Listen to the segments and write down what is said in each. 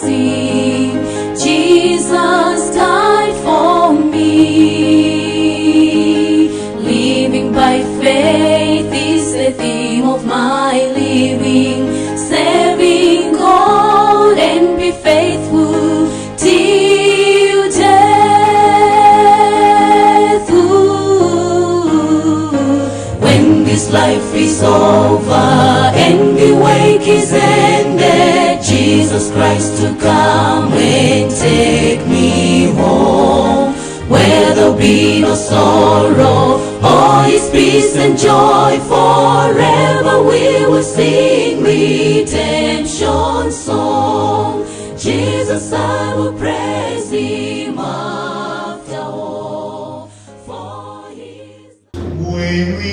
sing, Jesus died for me. Living by faith is the theme of my living, serving God and be faithful till death. When this life is over and the wake is ended, Jesus Christ to come and take me home, where there'll be no sorrow, all is peace and joy. Forever we will sing redemption song. Jesus, I will praise Him after all, for His. When we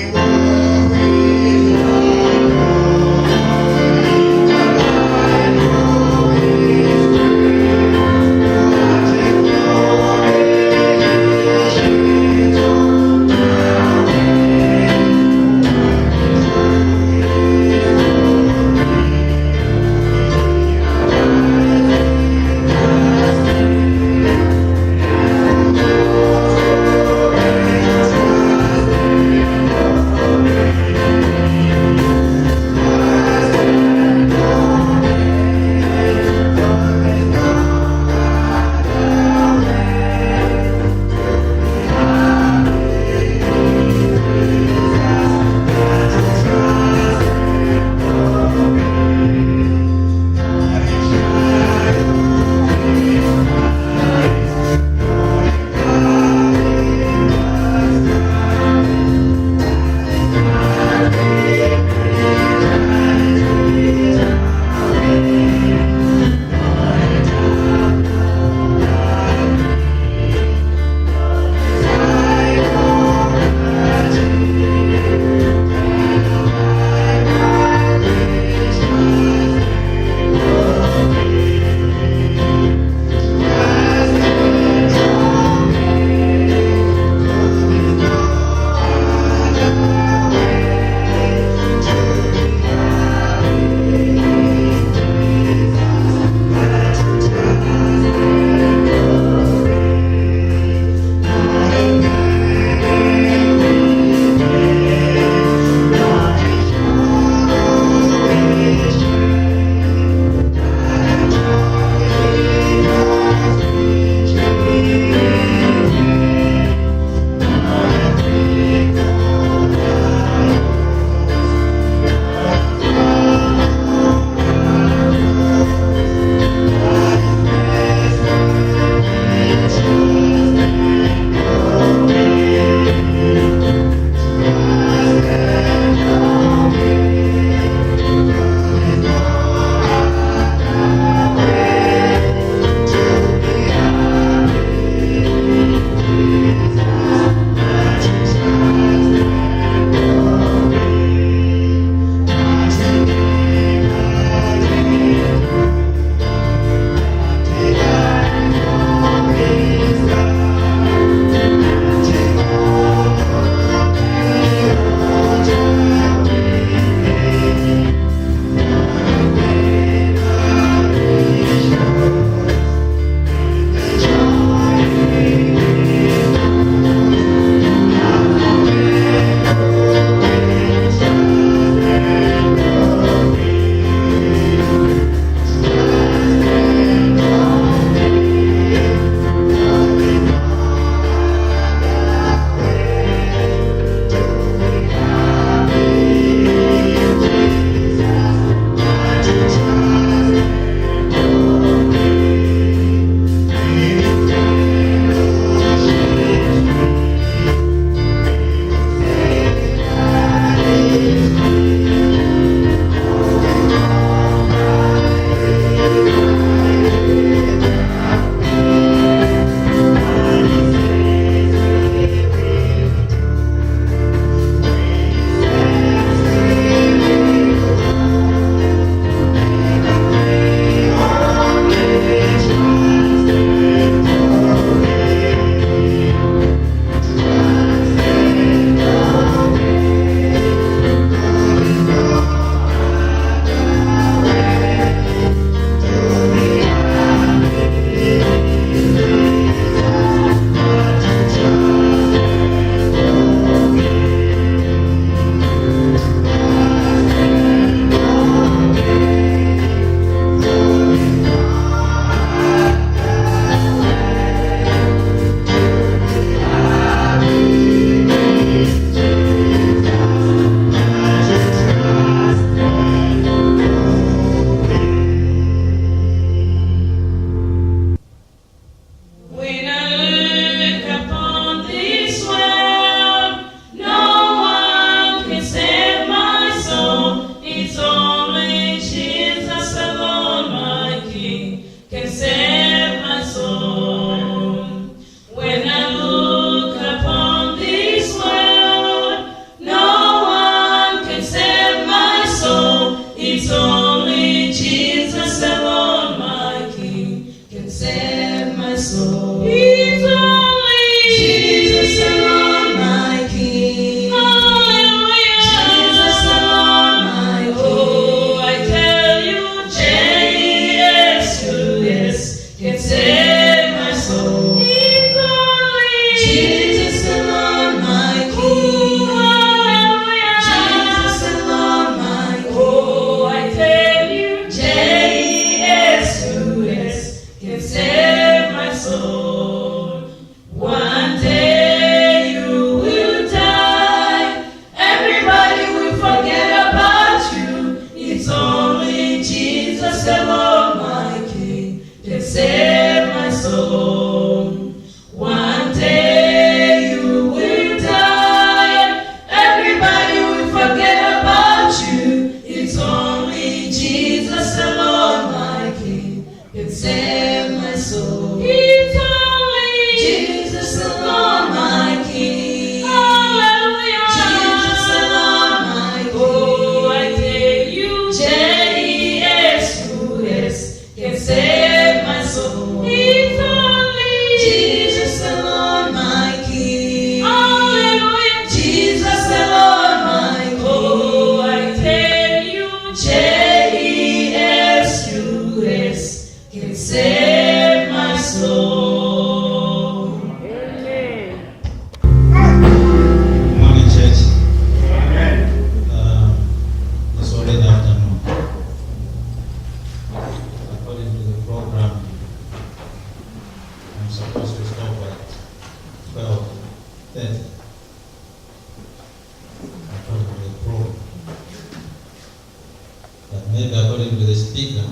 maybe according to the speaker,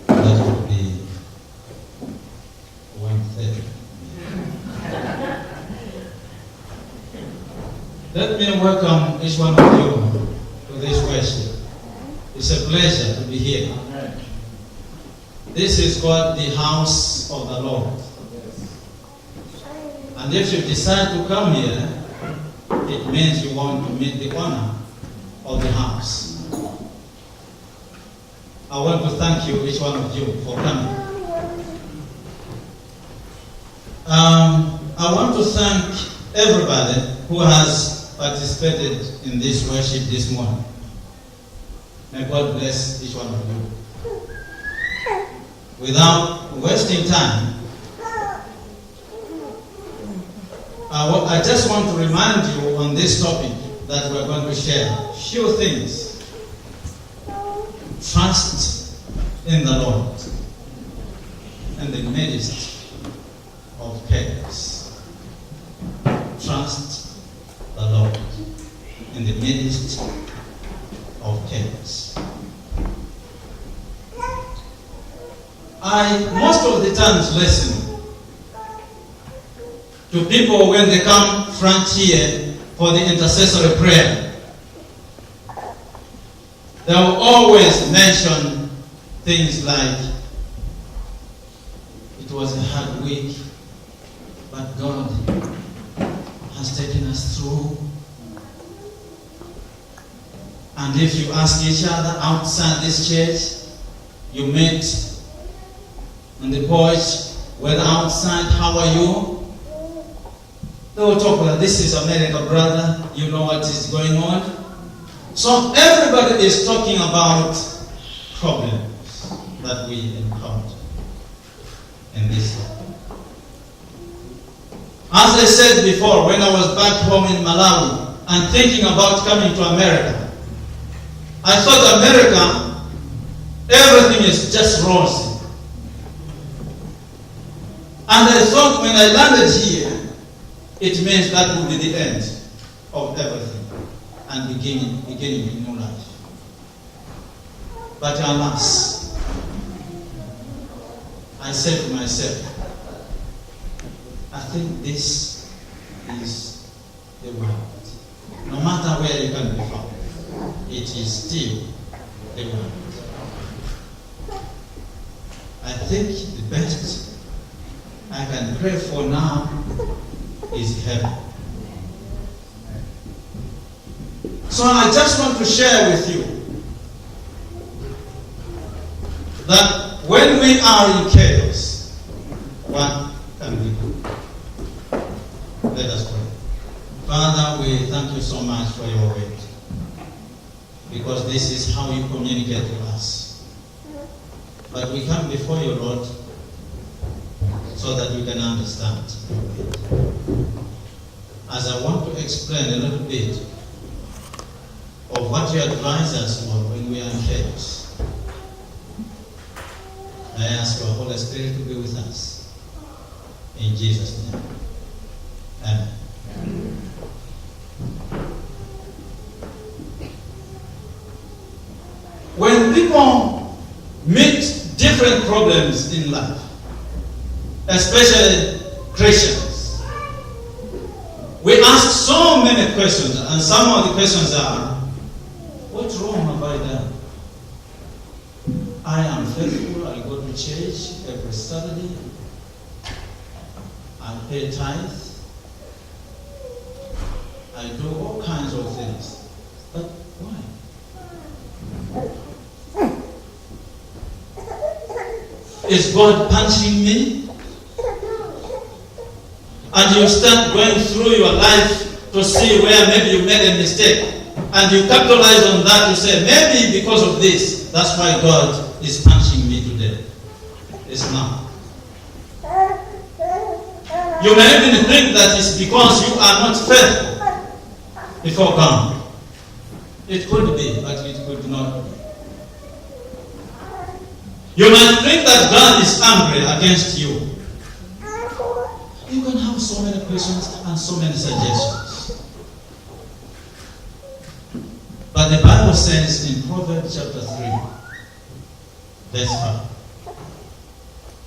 that would be 1:30. Let me welcome each one of you to this worship. It's a pleasure to be here. This is called the house of the Lord. And if you decide to come here, it means you want to meet the owner of the house. I want to thank you, each one of you, for coming. I want to thank everybody who has participated in this worship this morning. May God bless each one of you. Without wasting time, I just want to remind you on this topic that we're going to share a few things. Trust in the Lord in the midst of chaos. Trust the Lord in the midst of chaos. I most of the times listen to people when they come front here for the intercessory prayer. They will always mention things like, it was a hard week, but God has taken us through. And if you ask each other outside this church, you meet on the porch, well, outside, how are you? They will talk like, this is America, brother. You know what is going on. So everybody is talking about problems that we encounter in this life. As I said before, when I was back home in Malawi and thinking about coming to America, I thought America, everything is just rosy. And I thought when I landed here, it means that would be the end of everything and beginning a new life. But alas, I said to myself, I think this is the world. No matter where you can be found, it is still the world. I think the best I can pray for now is heaven. So I just want to share with you that when we are in chaos, what can we do? Let us pray. Father, we thank you so much for your word, because this is how you communicate to us. But we come before you, Lord, so that we can understand. As I want to explain a little bit of what you advise us on when we are in chaos, I ask your Holy Spirit to be with us. In Jesus' name. Amen. When people meet different problems in life, especially Christians, we ask so many questions, and some of the questions are, what wrong have I done? I am faithful, I go to church every Saturday, I pay tithe, I do all kinds of things. But why? Is God punishing me? And you start going through your life to see where maybe you made a mistake. And you capitalize on that to say, maybe because of this, that's why God is punishing me today. It's not. You may even think that it's because you are not faithful before God. It could be, but it could not be. You might think that God is angry against you. You can have so many questions and so many suggestions. But the Bible Bible says in Proverbs chapter 3, verse 5,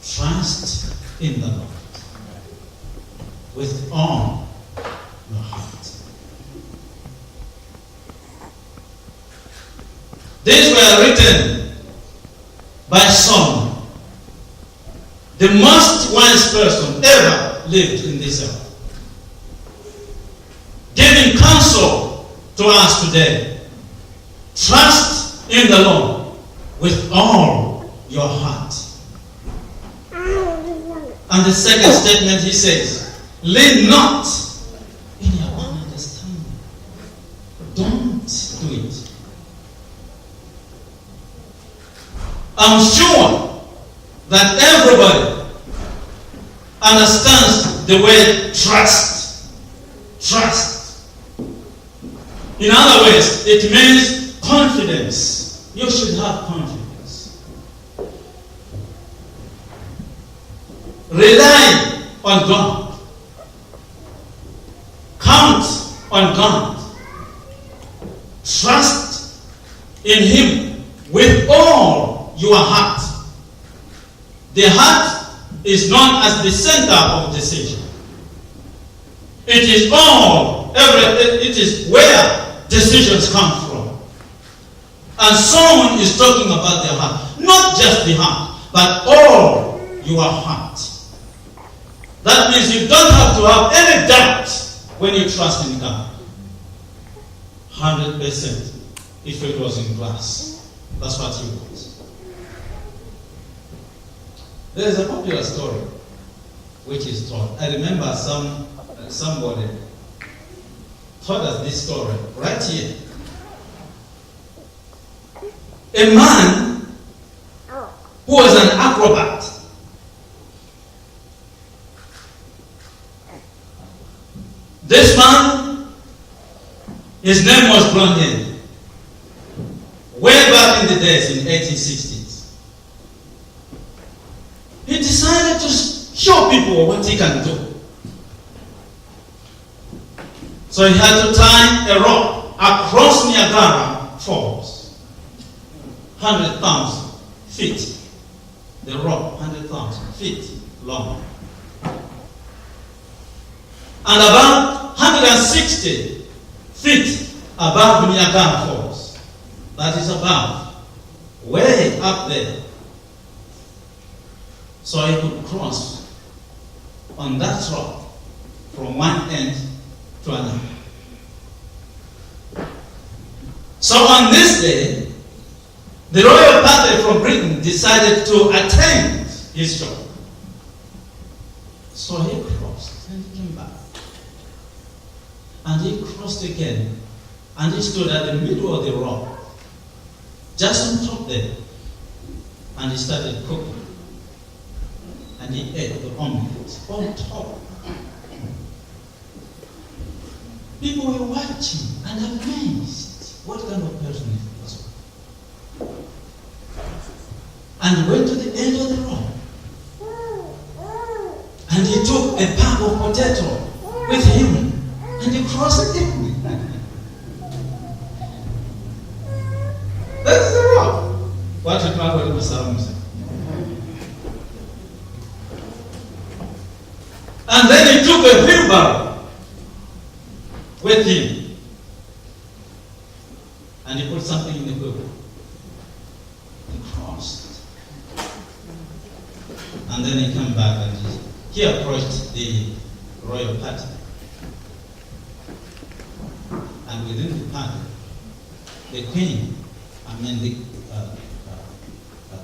trust in the Lord with all your heart. These were written by Solomon, the most wise person ever lived in this earth, giving counsel to us today. Trust in the Lord with all your heart. And the second statement he says, lean not in your own understanding. Don't do it. I'm sure that everybody understands the word trust. Trust. In other words, it means confidence. You should have confidence. Rely on God. Count on God. Trust in Him with all your heart. The heart is known as the center of decision. It is it is where decisions come from. And Solomon is talking about the heart. Not just the heart, but all your heart. That means you don't have to have any doubt when you trust in God. 100% if it was in glass. That's what he wants. There is a popular story which is told. I remember somebody told us this story right here. A man who was an acrobat. This man, his name was Blondin. Way back in the days, in 1860s. He decided to show people what he can do. So he had to tie a rope across Niagara Falls. 100,000 feet. The rope, 100,000 feet long. And about 160 feet above Niagara Falls. That is above, way up there. So he could cross on that rock from one end to another. So on this day, the royal party from Britain decided to attend his show. So he crossed and he came back. And he crossed again. And he stood at the middle of the rock, just on top there. And he started cooking. And he ate the omelette on top. People were watching and amazed. What kind of person is this? And went to the end of the rock. And he took a bag of potato with him. And he crossed it. That's the rock. What did Bible say? And then he took a wheelbarrow with him. And he put something in the wheelbarrow. He crossed. And then he came back and he approached the royal party. And within the party, the queen,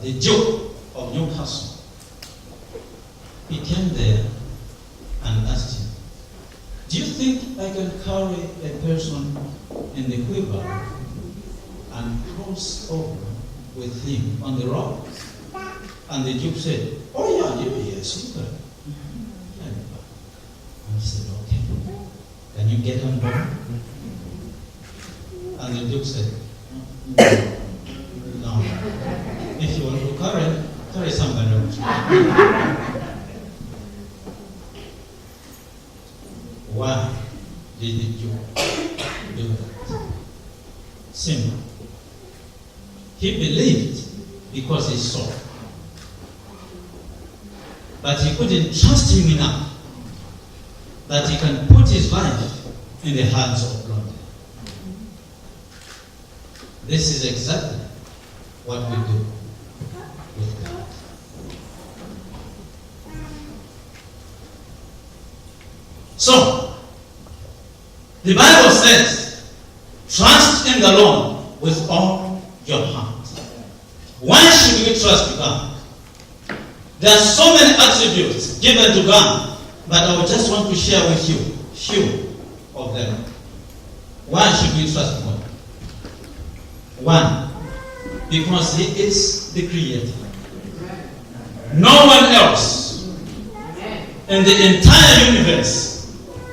the Duke of Newcastle, he came there and asked him, do you think I can carry a person in the wheelbarrow and cross over with him on the rock? And the Duke said, oh yeah, yes, you can. And he said, okay, can you get on board? And the Duke said, no. If you want to carry somebody else. Why did the Duke do that? Simple. He believed because he saw. But he couldn't trust him enough that he can put his life in the hands of God. This is exactly what we do with God. So, the Bible says, trust in the Lord with all your heart. Why should we trust God? There are so many attributes given to God, but I just want to share with you a few of them. Why should we trust God? One, because He is the Creator. No one else in the entire universe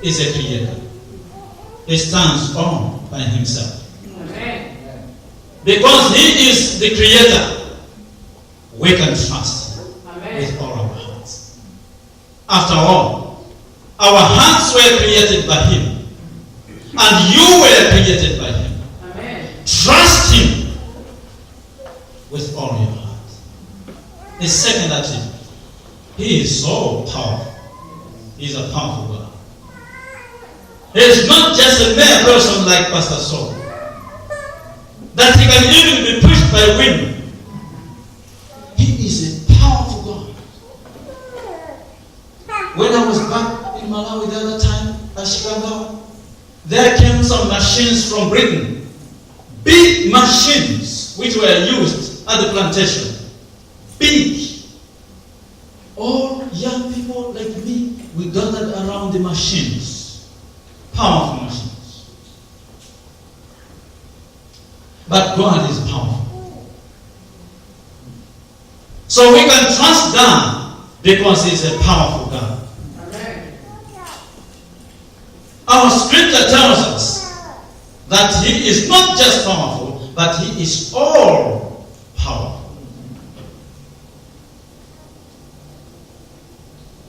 is a creator. He stands all by Himself. Because He is the Creator, we can trust with all our hearts. After all, our hearts were created by Him, and you were created by Him. Trust Him with all your heart. The second attribute, He is so powerful. He is a powerful God. He is not just a mere person like Pastor Saul, that he can even be pushed by wind. He is a powerful God. When I was back in Malawi the other time, at Chicago, there came some machines from Britain. Big machines which were used at the plantation. Big. All young people like me, we gathered around the machines. Powerful machines. But God is powerful. So we can trust God because He is a powerful God. Our scripture tells us that He is not just powerful, but He is all powerful.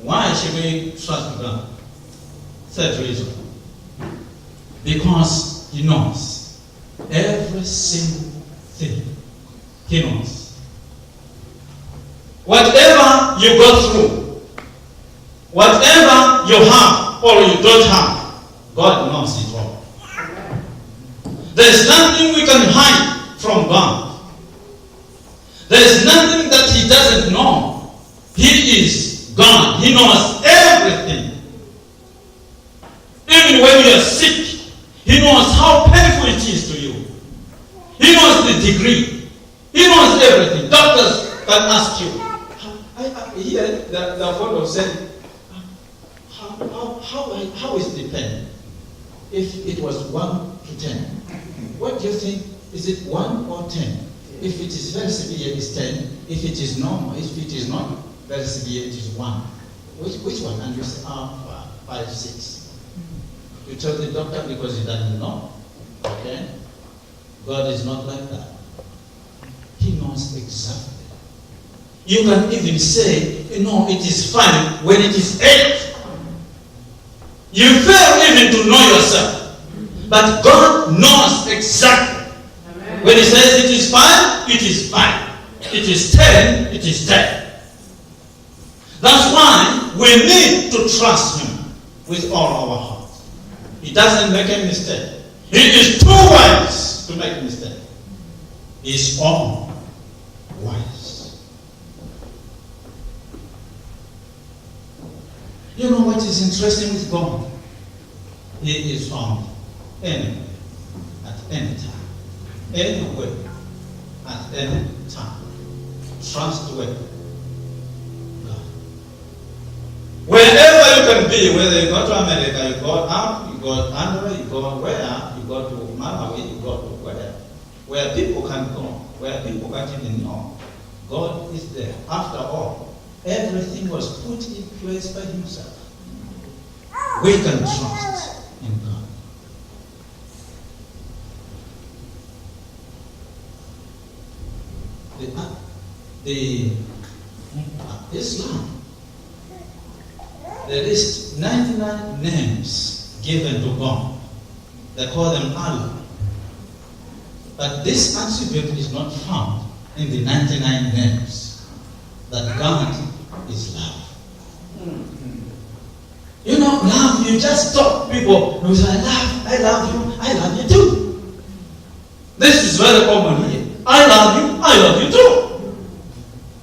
Why should we trust God? Third reason. Because He knows every single thing. He knows. Whatever you go through, whatever you have or you don't have, God knows it all. There is nothing we can hide from God. There is nothing that He doesn't know. He is God. He knows everything. Even when you are sick, He knows how painful it is to you. He knows the degree. He knows everything. Doctors can ask you. I hear the photo saying, how is the pain? If it was 1 to 10, what do you think? Is it 1 or 10? If it is very severe, it's 10. If it is normal, if it is not very severe, it is 1. Which one? And you say, 5, 6. You tell the doctor because he doesn't know. Okay? God is not like that. He knows exactly. You can even say, it is fine when it is 8. You fail even to know yourself. But God knows exactly. Amen. When He says it is 5, it is 5. It is 10, it is 10. That's why we need to trust Him with all our heart. He doesn't make a mistake. He is too wise to make a mistake. He is all wise. You know what is interesting with God? He is found anywhere, at any time, anywhere, at any time. Trustworthy God. Wherever you can be, whether you go to America, you go out, you go under, you go where, you go to Malawi, you go to where people can go, where people can't even know. God is there. After all, everything was put in place by Himself. We can trust in God. The Islam, there is 99 names given to God. They call them Allah. But this attribute is not found in the 99 names that God is love. You know, love, you just stop people who say, I love you too. This is very common here. I love you too.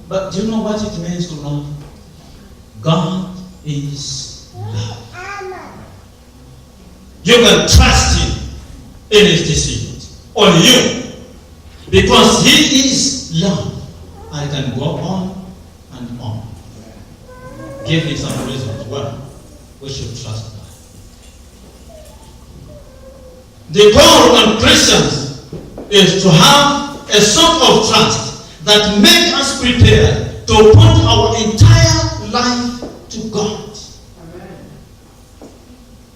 But do you know what it means to love? God is love. You can trust Him in His decisions on you because He is love. I can go on and on. Give me some reasons why we should trust God. The call on Christians is to have a sort of trust that makes us prepared to put our entire life to God.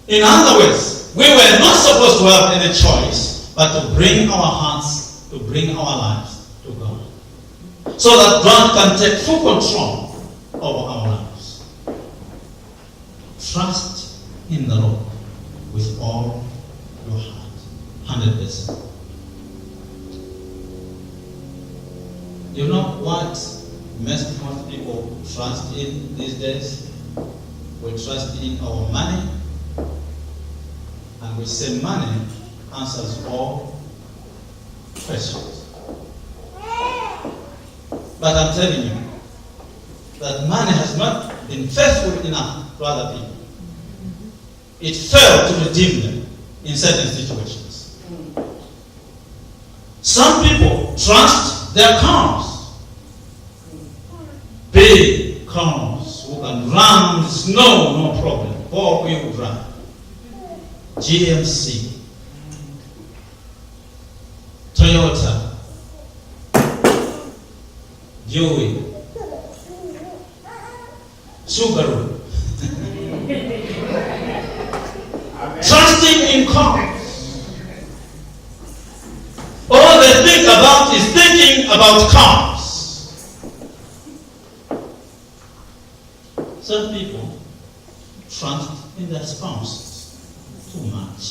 In other words, we were not supposed to have any choice but to bring our hearts, to bring our lives to God, so that God can take full control over our lives. Trust in the Lord with all your heart, 100%. You know what most people trust in these days? We trust in our money, and we say money answers all questions. But I'm telling you that money has not been faithful enough to other people. It failed to redeem them in certain situations. Some people trust their cars. Big cars who can run in the snow, no problem. 4-wheel drive. GMC. Toyota. Buick. Subaru. Trusting in cars. All they think about is thinking about cars. Some people trust in their spouses too much.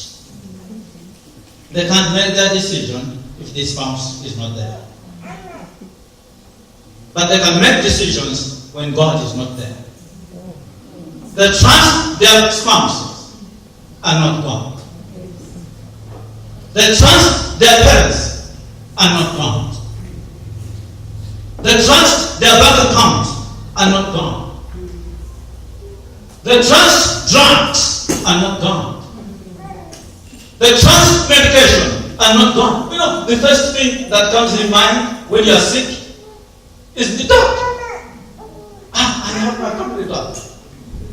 They can't make their decision if the spouse is not there. But they can make decisions when God is not there. They trust their spouses and not God. They trust their parents and not God. They trust their bank account and not God. They trust drugs and not God. They trust medication and not God. You know, the first thing that comes in mind when you are sick is the doctor. I have my company doctor.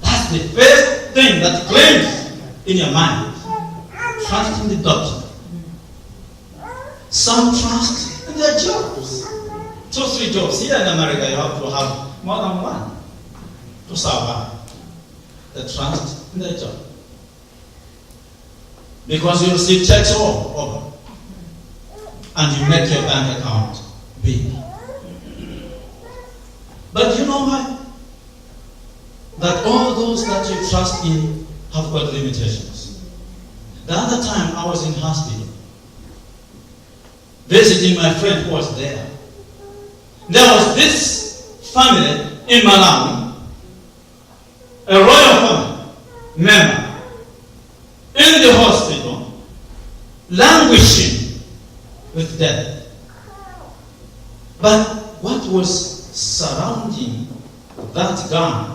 That's the first thing that claims in your mind. Trust in the doctor. Some trust in their jobs. 2-3 jobs. Here in America, you have to have more than one to survive. They trust in their job. Because you receive checks all over. And you make your bank account big. But you know why? That all those that you trust in have got limitations. The other time I was in hospital, visiting my friend who was there. There was this family in Malawi, a royal family member, in the hospital, languishing with death. But what was surrounding that guy?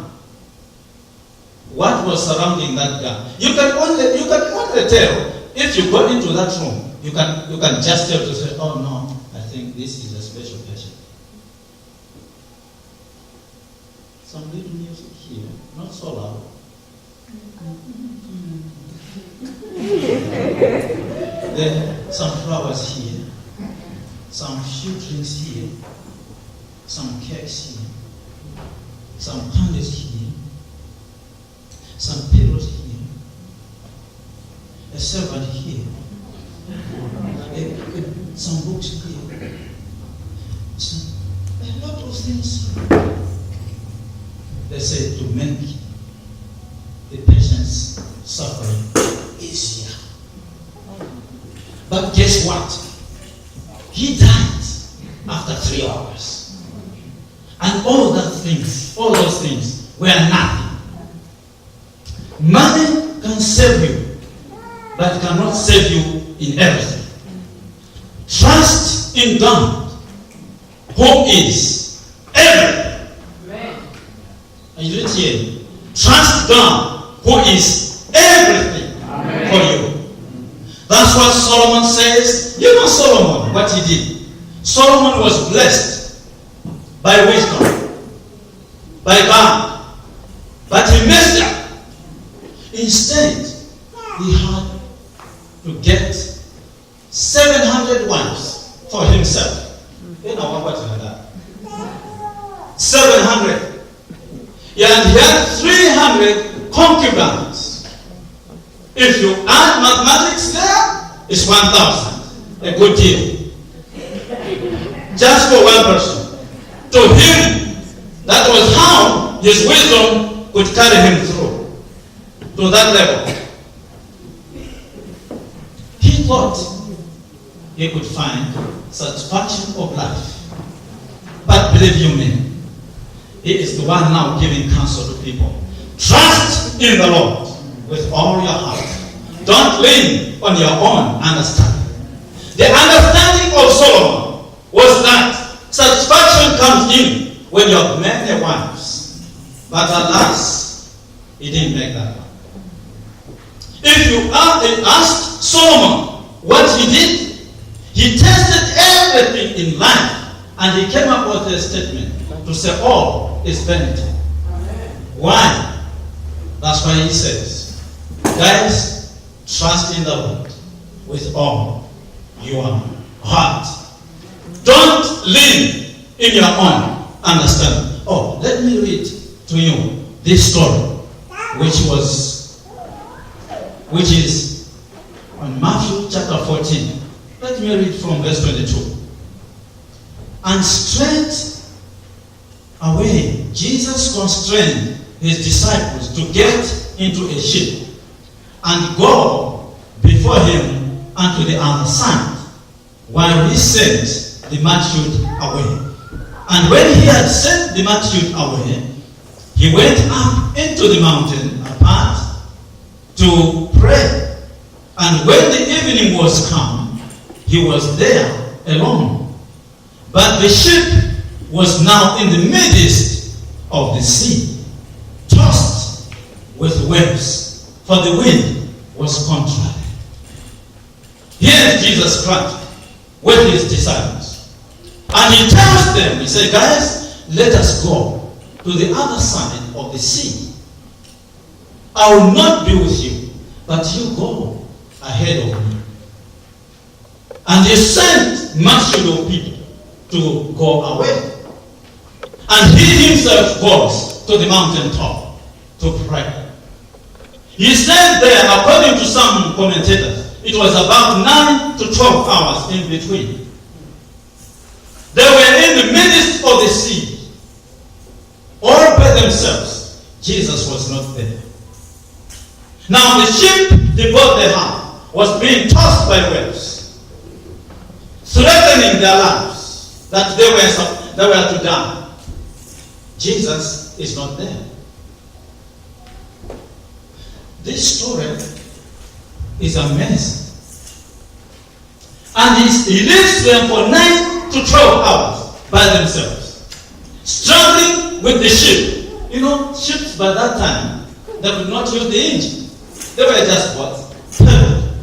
What was surrounding that guy? You can only tell if you go into that room. You can just tell to say, oh no, I think this is a special patient. Some little music here, not so loud. Then some flowers here, some few drinks here, some cakes here, some candies here, some pillows here, a servant here, some books here, a lot of things. They say to make the patient's suffering easier. But guess what? He died after 3 hours. And all those things were nothing. Money can save you, but it cannot save you in everything. Trust in God, who is everything. Are you here? Trust God, who is everything for you. That's what Solomon says. You know Solomon, what he did. Solomon was blessed by wisdom, by God, but he messed up. Instead, he had to get 700 wives for himself. You know what was that? 700. And he had 300 concubines. If you add mathematics there, it's 1,000. A good deal. Just for one person. To him, that was how his wisdom could carry him through to that level. He thought he could find satisfaction of life. But believe you me, he is the one now giving counsel to people. Trust in the Lord with all your heart. Don't lean on your own understanding. The understanding of Solomon was that satisfaction comes in when you have many wives. But alas, he didn't make that one. If you ask Solomon what he did, he tested everything in life and he came up with a statement to say all is vanity. Why? That's why he says, guys, trust in the Lord with all your heart. Don't lean in your own understanding. Oh, let me read to you this story, which is on Matthew chapter 14. Let me read from verse 22. And straight away, Jesus constrained his disciples to get into a ship and go before him unto the other side, while he sent the multitude away. And when he had sent the multitude away, he went up into the mountain apart to pray. And when the evening was come, he was there alone. But the ship was now in the midst of the sea, tossed with waves, for the wind was contrary. Here is Jesus Christ with his disciples. And he tells them, he said, guys, let us go to the other side of the sea. I will not be with you, but you go ahead of me. And he sent multitude of people to go away. And he himself goes to the mountain top to pray. He stayed there, according to some commentators, it was about 9 to 12 hours in between. They were in the midst of the sea, all by themselves. Jesus was not there. Now the ship, the boat they had, was being tossed by waves, threatening their lives, that they were to die. Jesus is not there. This story is amazing. And he leaves them for 9 to 12 hours by themselves, struggling with the ship. You know, ships by that time, they would not use the engine. They were just what? Propelled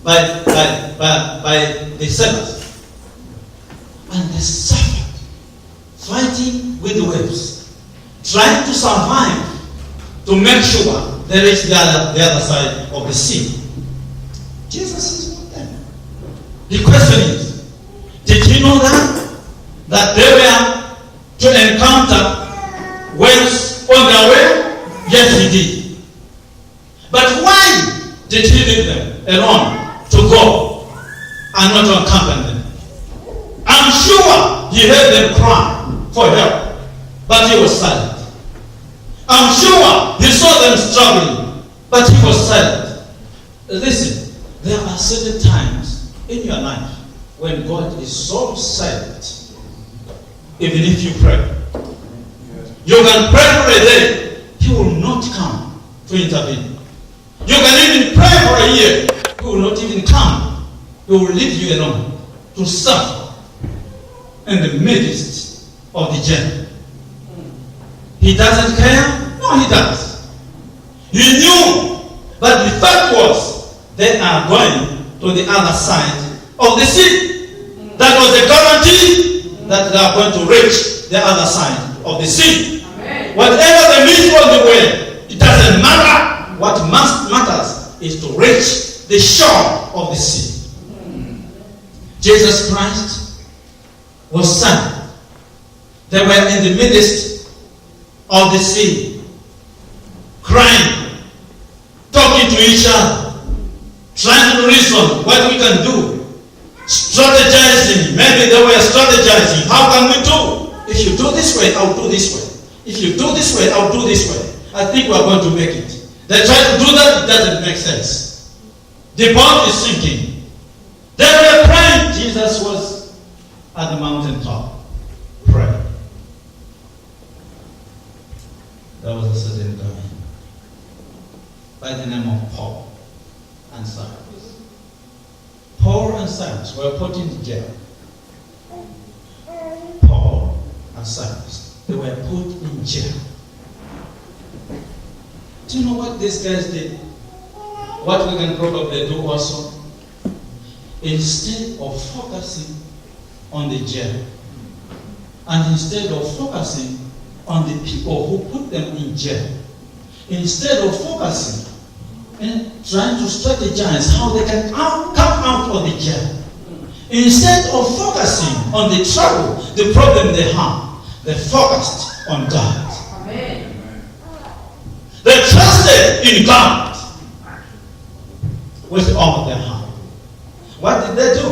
by the sailors. And they suffered, fighting with the waves, trying to survive, to make sure they reach the other side of the sea. Jesus is not there. The question is, did he know that they were to encounter waves on their way? Yes, he did. But why did he leave them alone to go and not accompany them? I'm sure he heard them cry for help, but he was silent. I'm sure he saw them struggling, but he was silent. Listen, there are certain times in your life when God is so silent, even if you pray. You can pray for a day, He will not come to intervene. You can even pray for a year, He will not even come. He will leave you alone to suffer in the midst of the journey. He doesn't care? No, He does. He knew, but the fact was, they are going to the other side of the sea. That was a guarantee that they are going to reach the other side of the sea. Amen. Whatever they meet on the way, it doesn't matter. What matters is to reach the shore of the sea. Jesus Christ was silent. They were in the midst of the sea, crying, talking to each other, trying to reason what we can do, strategizing. Maybe they were strategizing. How can we do? If you do this way, I'll do this way. If you do this way, I'll do this way. I think we're going to make it. They try to do that, it doesn't make sense. The boat is sinking. They were praying. Jesus was at the mountaintop praying. There was a certain guy by the name of Paul and Silas. Paul and Silas were put in jail. Paul and Silas, they were put in jail. Do you know what these guys did? What we can probably do also? Instead of focusing on the jail, and instead of focusing on the people who put them in jail, instead of focusing and trying to strategize how they can come out of the jail, instead of focusing on the trouble, the problem they have, they focused on God. Amen. They trusted in God with all their heart. What did they do?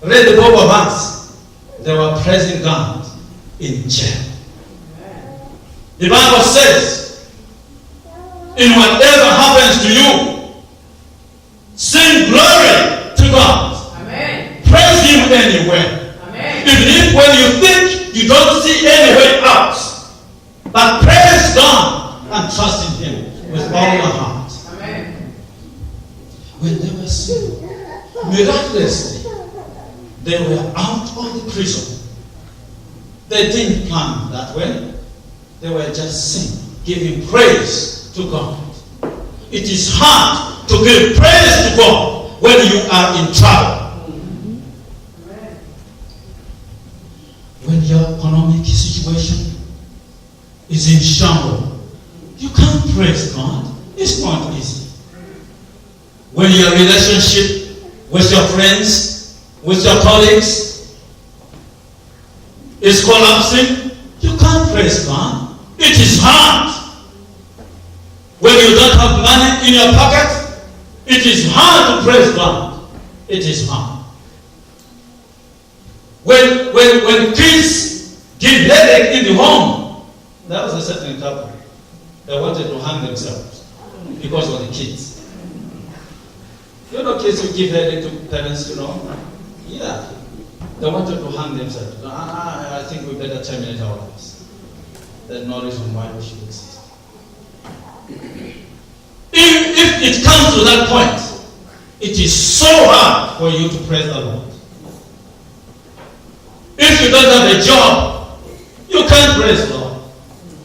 Read the book of Acts. They were praising God in jail. The Bible says, in whatever happens to you, sing glory to God. Amen. Praise Him anywhere. Amen. Even if when you think you don't see any way out, but praise God and trust in Him with all your heart. Amen. When they were saved, miraculously, they were out of the prison. They didn't plan that way. They were just singing, giving praise to God. It is hard to give praise to God when you are in trouble. Amen. When your economic situation is in shambles, you can't praise God. It's not easy. When your relationship with your friends, with your colleagues is collapsing, you can't praise God. It is hard. When you don't have money in your pocket, it is hard to praise God. It is hard. When kids give headache in the home, that was a certain couple. They wanted to hang themselves because of the kids. You know, kids who give headache to parents, you know? Yeah. They wanted to hang themselves. I think we better terminate our lives. There's no reason why we should exist. If it comes to that point, it is so hard for you to praise the Lord. If you don't have a job, you can't praise the Lord.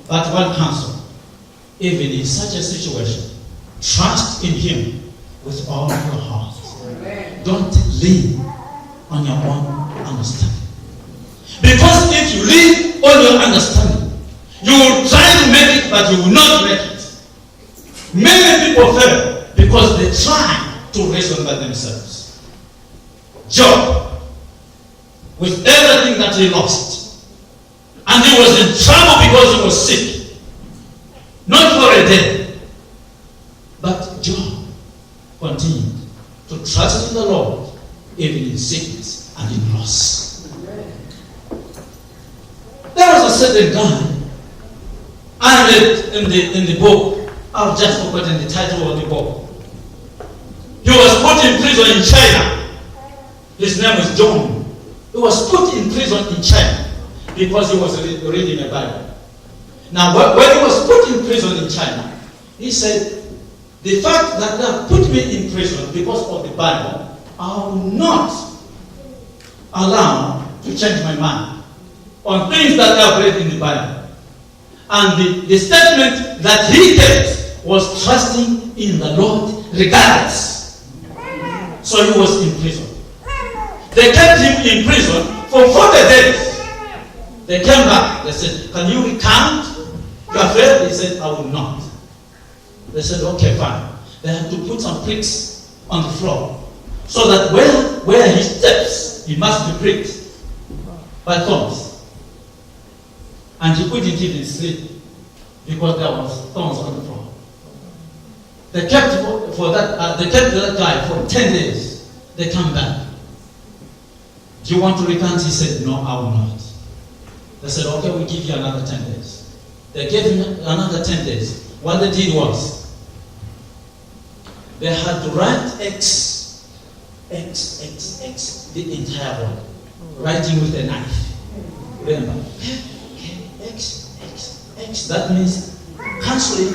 But one counsel, even in such a situation, trust in Him with all your heart. Amen. Don't lean on your own understanding. Because if you lean on your understanding, you will try to make it, but you will not make it. Many people fail because they try to reason by themselves. Job, with everything that he lost, and he was in trouble because he was sick, not for a day, but Job continued to trust in the Lord even in sickness and in loss. There was a certain guy I read in the book. I've just forgotten the title of the book. He was put in prison in China. His name was John. He was put in prison in China because he was reading the Bible. Now, when he was put in prison in China, he said, the fact that they have put me in prison because of the Bible, I will not allow to change my mind on things that I have read in the Bible. And the statement that he kept was trusting in the Lord regardless. So he was in prison. They kept him in prison for 40 days. They came back. They said, can you recount your faith? He said, I will not. They said, okay, fine. They had to put some bricks on the floor so that where he steps, he must be pricked by thorns. And he couldn't even sleep because there was thorns on the floor. They kept that guy for 10 days. They come back. Do you want to recount? He said, no, I will not. They said, okay, we'll give you another 10 days. They gave him another 10 days. What they did was, they had to write X, the entire word, writing with a knife. Remember, X. That means canceling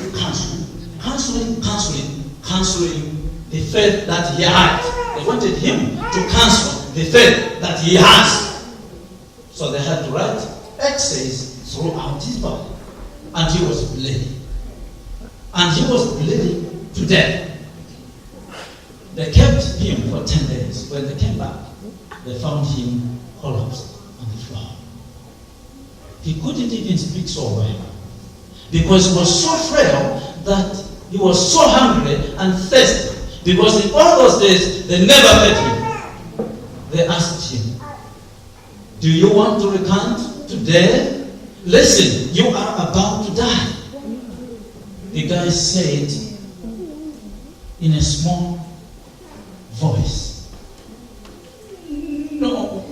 the faith that he had. They wanted him to cancel the faith that he has. So they had to write X's throughout his body. And he was bleeding. And he was bleeding to death. They kept him for 10 days. When they came back, they found him collapsed on the floor. He couldn't even speak so well because he was so frail that he was so hungry and thirsty. Because in all those days, they never fed him. They asked him, do you want to recant today? Listen, you are about to die. The guy said in a small voice, no.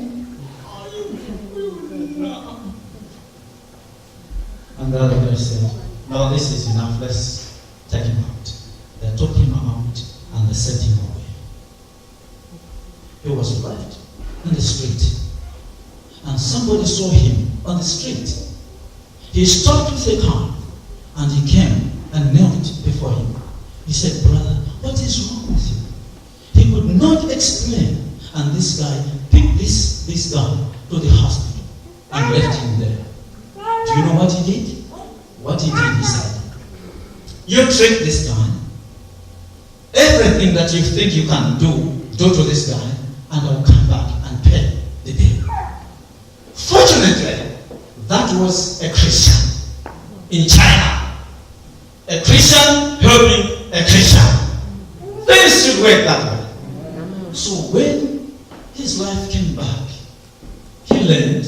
And the other guy said, no, this is enough, let's take him out. They took him out and they sent him away. He was left in the street. And somebody saw him on the street. He stopped with a car and he came and knelt before him. He said, brother, what is wrong with you? He could not explain. And this guy picked this guy to the hospital and left him there. Do you know what he did? What he did, he said, you trick this guy. Everything that you think you can do to this guy, and I'll come back and pay the bill. Fortunately, that was a Christian in China. A Christian helping a Christian. Things should work that way. So when his life came back, he learned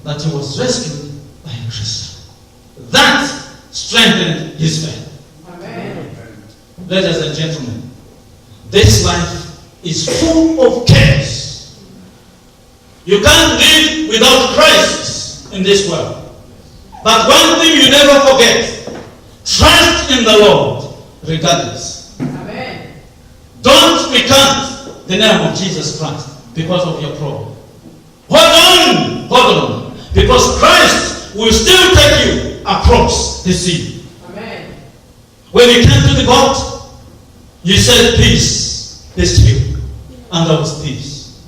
that he was rescued by a Christian. That strengthened his faith. Amen. Ladies and gentlemen, this life is full of chaos. You can't live without Christ in this world. But one thing you never forget, trust in the Lord regardless. Amen. Don't recant the name of Jesus Christ because of your problem. Hold on, because Christ will still take you across the sea. Amen. When you came to the boat, you said, peace, be still. And there was peace.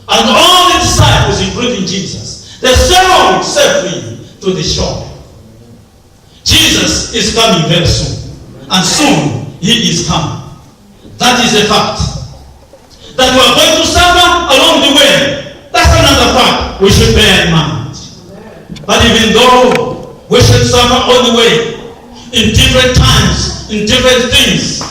And all the disciples, including Jesus, they sailed safely to the shore. Jesus is coming very soon. And soon, he is coming. That is a fact. That we are going to suffer along the way. That's another fact we should bear in mind. But even though we should suffer all the way, in different times, in different things,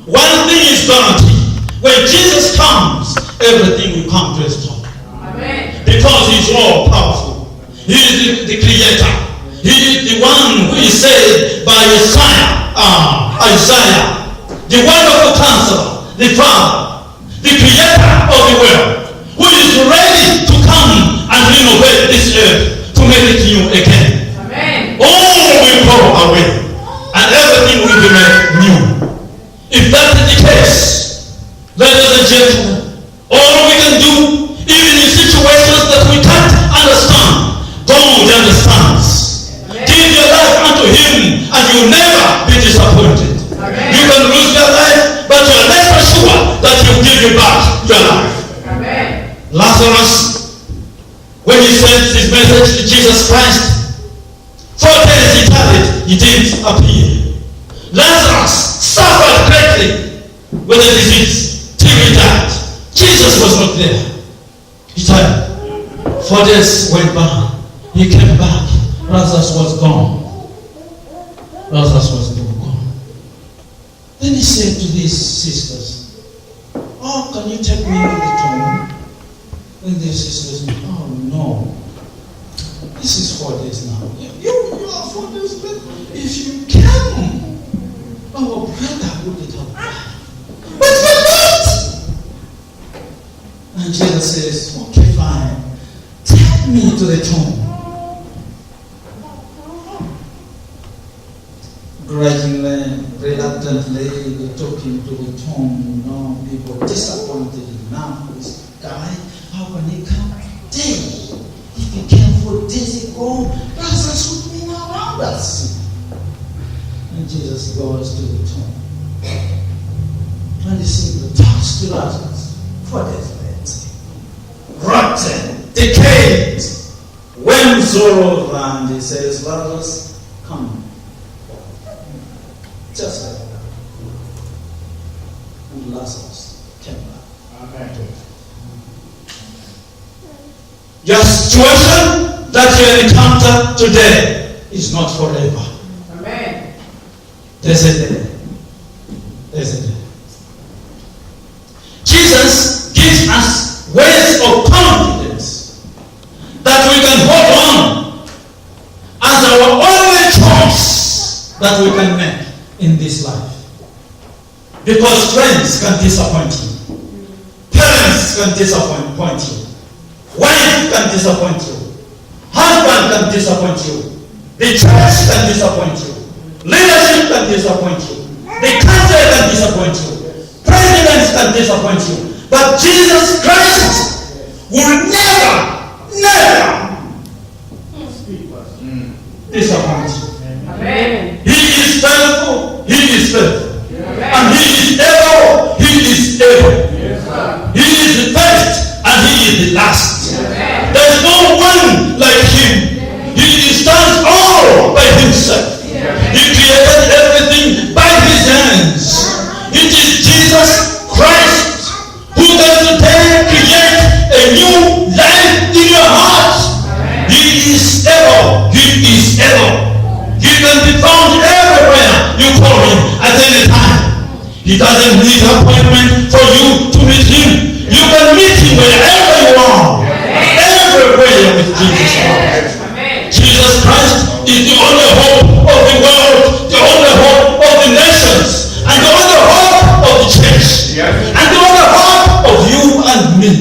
one thing is guaranteed. When Jesus comes, everything will come to a stop. Amen. Because he's all powerful. He is the creator. He is the one who is said by Isaiah, the wonderful counselor, the Father, the creator of the world, who is ready to come and renovate this earth to make it new again. Amen. All will go away and everything will be made new. If that is the case, ladies and gentlemen, all we can do Lazarus, when he sent his message to Jesus Christ, 4 days he tarried, he didn't appear. Lazarus suffered greatly with the disease till he died. Jesus was not there. He died. 4 days went by. He came back. Lazarus was gone. Lazarus was gone. Then he said to these sisters, "Oh, can you take me to the tomb?" And the sisters said, "Oh no. This is 4 days now. You are 4 days late. If you can, our brother wouldn't have died. But you're late." And Jesus says, "Okay, fine. Take me to the tomb." Grudgingly, reluctantly, they took him to the tomb. People disappointed enough. This guy, how can he come today? If he came 4 days ago, Lazarus would be around us. And Jesus goes to the tomb. And he simply talks to Lazarus. 4 days late. Rotten, decayed, worms all over. And he says, "Lazarus, come." Just like that. And Lazarus came back. Amen. Your situation that you encounter today is not forever. Amen. There's a day. There's a day. Jesus gives us ways of confidence that we can hold on as our only choice that we can make in this life. Because friends can disappoint you. Parents can disappoint you. Wife can disappoint you. Husband can disappoint you. The church can disappoint you. Leadership can disappoint you. The country can disappoint you. Presidents can disappoint you. But Jesus Christ will never disappoint you. Amen. He is faithful. He is faithful. Amen. And he is able. He is able. Yes, he is the first and he is the last. Amen. There is no one like him. He stands all by himself. He created everything by his hands. It is Jesus Christ who can today create a new life in your heart. He is able. He is able. He can be found everywhere you call him at any time. He doesn't need an appointment for you to meet him. You can meet him wherever you are. Everywhere with Jesus Christ. Jesus Christ is the only hope of the world, the only hope of the nations, and the only hope of the church, and the only hope of you and me.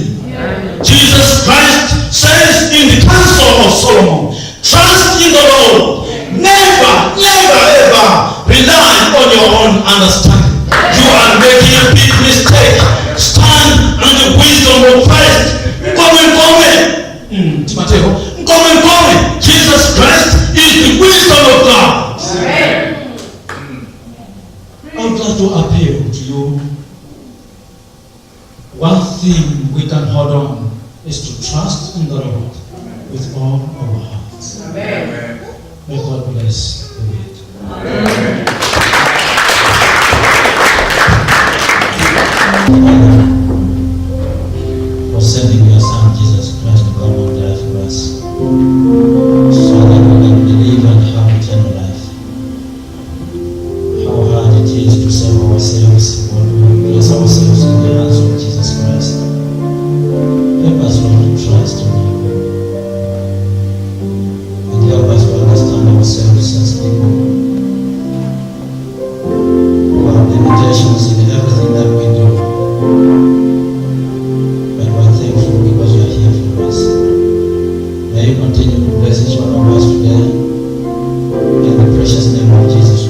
Jesus Christ says in the Counsel of Solomon, "Trust in the Lord. Never, never, ever rely on your own understanding. You are making a big mistake. Stand on the wisdom of Christ." Jesus Christ is the wisdom of God. I would like to appeal to you. One thing we can hold on is to trust in the Lord with all our hearts. Amen. May God bless the read. Amen. For sending your Son Jesus Christ to come and die for us, so that we can believe and have eternal life. How hard it is to save ourselves, but we place ourselves in the hands of Jesus Christ. Help us, Lord, to trust in you. And help us to understand ourselves as people who have limitations in everything that we do. But we're thankful because you are here for us. May you continue to bless each one of us today. In the precious name of Jesus.